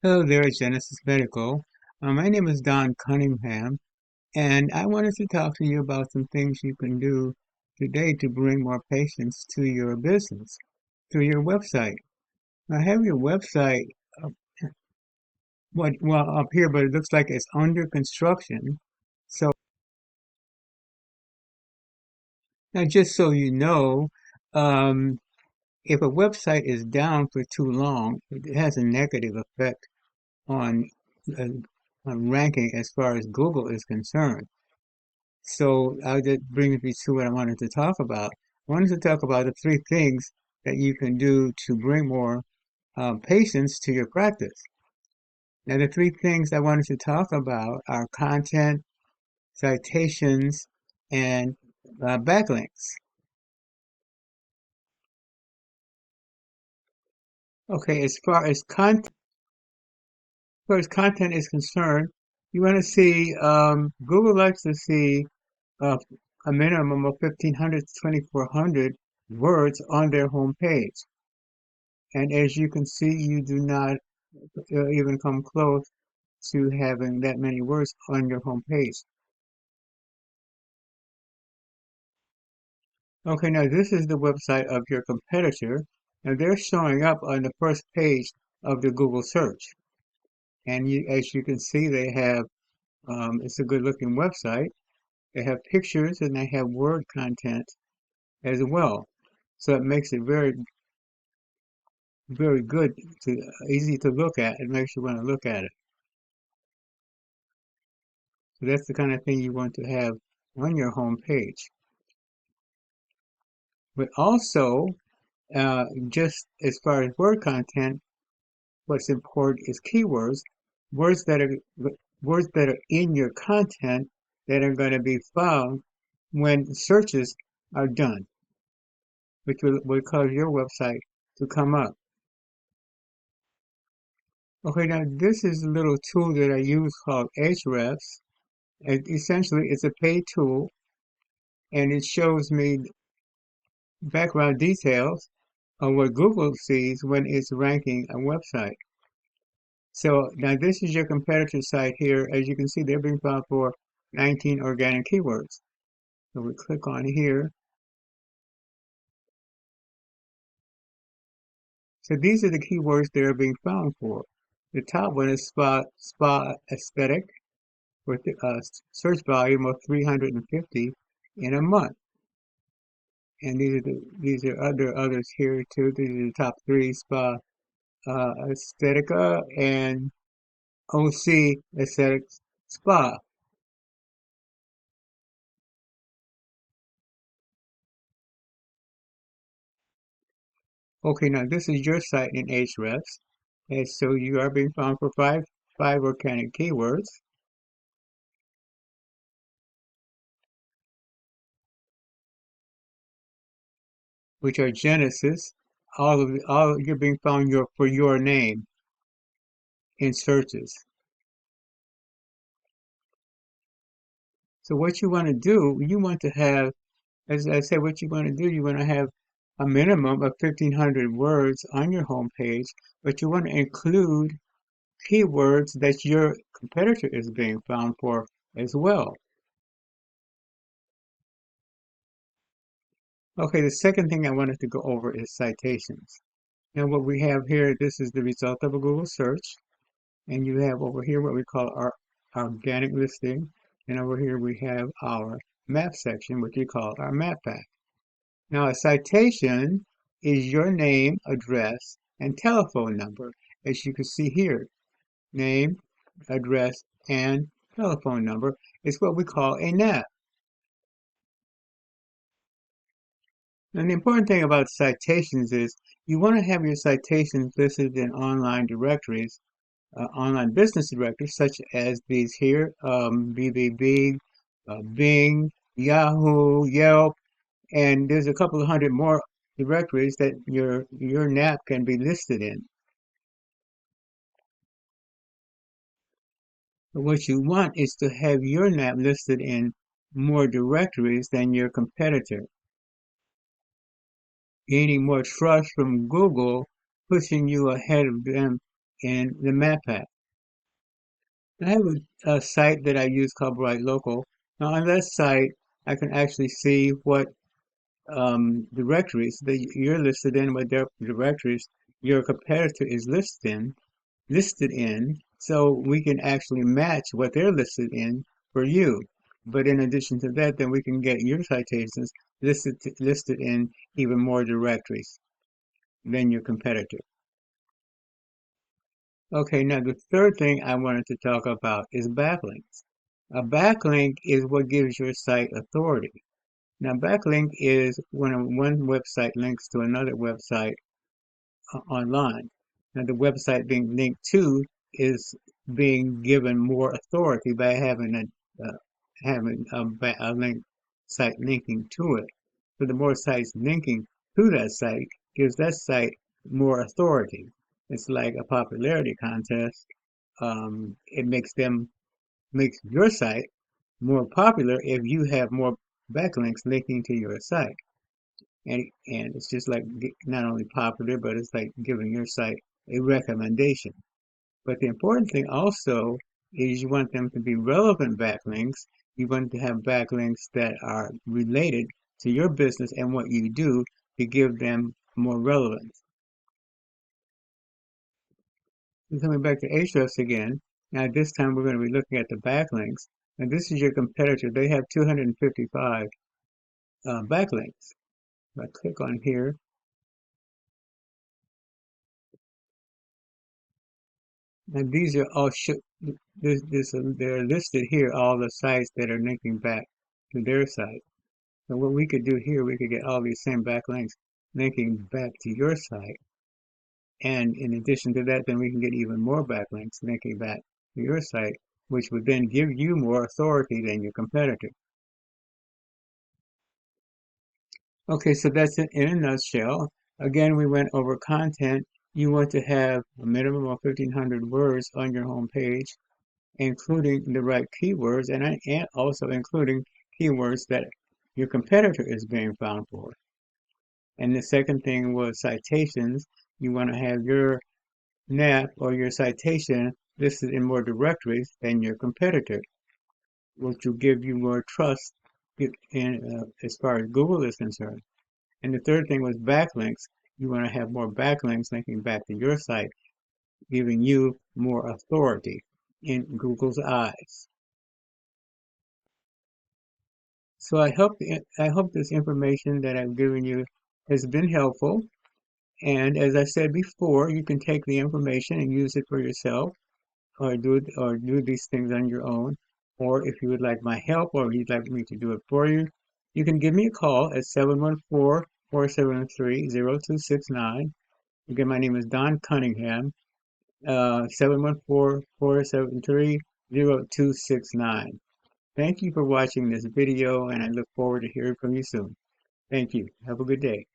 Hello there, Genesis Medical. My name is Don Cunningham, and I wanted to talk to you about some things you can do today to bring more patients to your business through your website. I have your website uh, up here, but it looks like it's under construction. So now, just so you know, um, if a website is down for too long, it has a negative effect on uh, on ranking as far as Google is concerned. So that brings me to what I wanted to talk about. I wanted to talk about the three things that you can do to bring more patients to your practice. Now, the three things I wanted to talk about are content, citations, and backlinks. Okay, as far as content is concerned, you want to see Google likes to see uh, a minimum of 1,500 to 2,400 words on their homepage. And as you can see, you do not even come close to having that many words on your home page. Okay, now this is the website of your competitor, and they're showing up on the first page of the Google search. And as you can see, they have, it's a good looking website. They have pictures and they have word content as well. So it makes it very, very good easy to look at. It makes you want to look at it. So that's the kind of thing you want to have on your home page. But also, just as far as word content, what's important is keywords, words that are words that are in your content that are going to be found when searches are done, which will cause your website to come up. Okay, now this is a little tool that I use called Ahrefs. And essentially, it's a paid tool, and it shows me background details of what Google sees when it's ranking a website. So now this is your competitor site here. As you can see, they're being found for 19 organic keywords. So we click on here. So these are the keywords they're being found for. The top one is spa aesthetic with a search volume of 350 in a month. And these are others here too. These are the top three: spa aesthetica and OC aesthetic spa. Okay, now this is your site in Ahrefs, and so you are being found for five organic keywords, which are Genesis. All you're being found for your name in searches. So what you want to do, you want to have, as I said, what you want to do, you want to have a minimum of 1,500 words on your home page, but you want to include keywords that your competitor is being found for as well. Okay, the second thing I wanted to go over is citations. Now what we have here, this is the result of a Google search, and you have over here what we call our organic listing, and over here we have our map section, which we call our map pack. Now a citation is your name, address, and telephone number, as you can see here. Name, address, and telephone number is what we call a NAP. And the important thing about citations is you want to have your citations listed in online directories, online business directories, such as these here, BBB, Bing, Yahoo, Yelp, and there's a couple of hundred more directories that your NAP can be listed in. But what you want is to have your NAP listed in more directories than your competitor, gaining more trust from Google, pushing you ahead of them in the map pack. I have a site that I use called Bright Local. Now on that site, I can actually see what directories that you're listed in, what directories your competitor is listed in, so we can actually match what they're listed in for you. But in addition to that, then we can get your citations listed in even more directories than your competitor. Okay, now the third thing I wanted to talk about is backlinks. A backlink is what gives your site authority. Now, backlink is when one website links to another website online. Now, the website being linked to is being given more authority by having a link site linking to it. So the more sites linking to that site gives that site more authority. It's like a popularity contest. It makes your site more popular if you have more backlinks linking to your site. And it's just like not only popular, but it's like giving your site a recommendation. But the important thing also is you want them to be relevant backlinks. You want to have backlinks that are related to your business and what you do to give them more relevance. And coming back to Ahrefs again, now this time we're going to be looking at the backlinks. And this is your competitor. They have 255 backlinks. If I click on here, and these are all they're listed here, all the sites that are linking back to their site. So what we could do here, we could get all these same backlinks linking back to your site. And in addition to that, then we can get even more backlinks linking back to your site, which would then give you more authority than your competitor. Okay, so that's it in a nutshell. Again, we went over content. You want to have a minimum of 1,500 words on your home page, including the right keywords and also including keywords that your competitor is being found for. And the second thing was citations. You want to have your NAP or your citation listed in more directories than your competitor, which will give you more trust as far as Google is concerned. And the third thing was backlinks. You want to have more backlinks linking back to your site, giving you more authority in Google's eyes. So I hope this information that I've given you has been helpful. And as I said before, you can take the information and use it for yourself, or do these things on your own. Or if you would like my help, or you'd like me to do it for you, you can give me a call at 714-473-0269. Again, my name is Don Cunningham, 714-473-0269. Thank you for watching this video, and I look forward to hearing from you soon. Thank you. Have a good day.